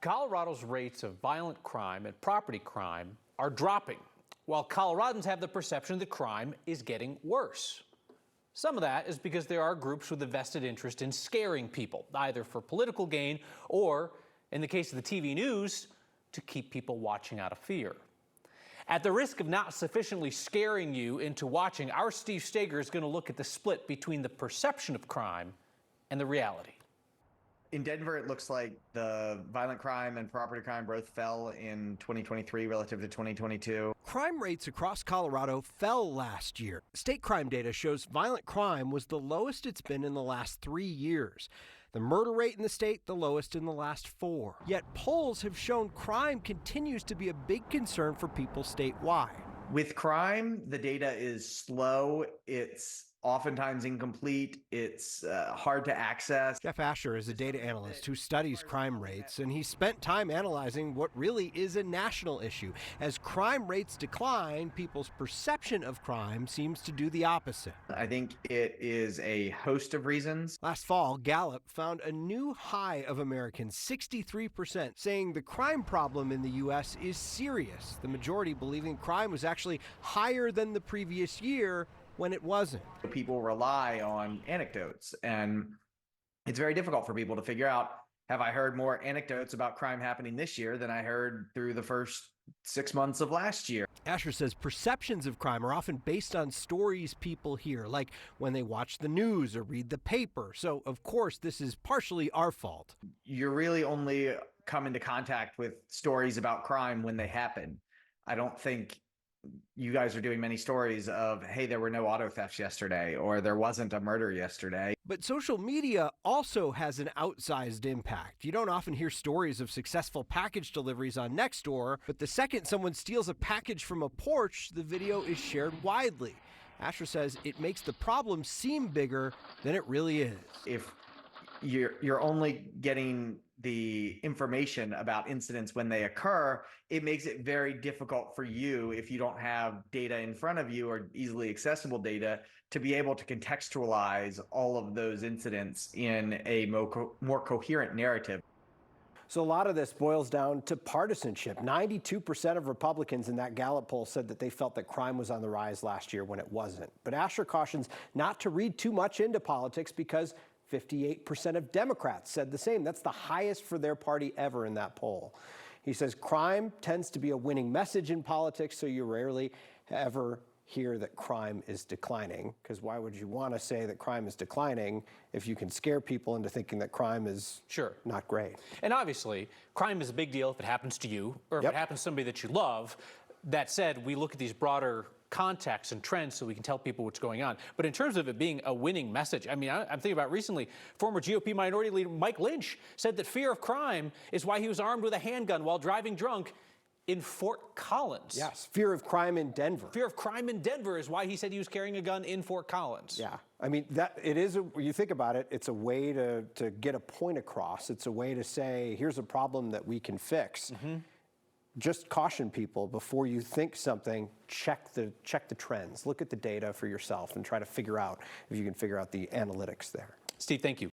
Colorado's rates of violent crime and property crime are dropping, while Coloradans have the perception that crime is getting worse. Some of that is because there are groups with a vested interest in scaring people, either for political gain or, in the case of the TV news, to keep people watching out of fear. At the risk of not sufficiently scaring you into watching, our Steve Steger is going to look at the split between the perception of crime and the reality. In Denver, it looks like the violent crime and property crime both fell in 2023 relative to 2022. Crime rates across Colorado fell last year. State crime data shows violent crime was the lowest it's been in the last 3 years. The murder rate in the state, the lowest in the last 4. Yet polls have shown crime continues to be a big concern for people statewide. With crime, the data is slow. It's oftentimes incomplete. It's hard to access. Jeff Asher is a data analyst who studies crime rates, and he spent time analyzing what really is a national issue. As crime rates decline, people's perception of crime seems to do the opposite. I think it is a host of reasons. Last fall, Gallup found a new high of Americans, 63%, saying the crime problem in the U.S. is serious. The majority believing crime was actually higher than the previous year, when it wasn't. People rely on anecdotes, and it's very difficult for people to figure out, have I heard more anecdotes about crime happening this year than I heard through the first 6 months of last year? Asher says perceptions of crime are often based on stories people hear, like when they watch the news or read the paper. So, of course, this is partially our fault. You're really only come into contact with stories about crime when they happen. I don't think you guys are doing many stories of, hey, there were no auto thefts yesterday, or there wasn't a murder yesterday. But social media also has an outsized impact. You don't often hear stories of successful package deliveries on Nextdoor, but the second someone steals a package from a porch, the video is shared widely. Asher says it makes the problem seem bigger than it really is. If you're only getting the information about incidents when they occur, it makes it very difficult for you, if you don't have data in front of you or easily accessible data, to be able to contextualize all of those incidents in a more coherent narrative. So a lot of this boils down to partisanship. 92% of Republicans in that Gallup poll said that they felt that crime was on the rise last year when it wasn't. But Asher cautions not to read too much into politics, because 58% of Democrats said the same. That's the highest for their party ever in that poll. He says crime tends to be a winning message in politics, so you rarely ever hear that crime is declining, because why would you want to say that crime is declining if you can scare people into thinking that crime is not great? And obviously, crime is a big deal if it happens to you or if it happens to somebody that you love. That said, we look at these broader contexts and trends so we can tell people what's going on. But in terms of it being a winning message, I mean, I'm thinking about recently, former GOP minority leader Mike Lynch said that fear of crime is why he was armed with a handgun while driving drunk in Fort Collins. Yes, fear of crime in Denver. Fear of crime in Denver is why he said he was carrying a gun in Fort Collins. Yeah, I mean, you think about it, it's a way to get a point across. It's a way to say, here's a problem that we can fix. Just caution people before you think something, check the trends. Look at the data for yourself and try to figure out if you can figure out the analytics there. Steve, thank you.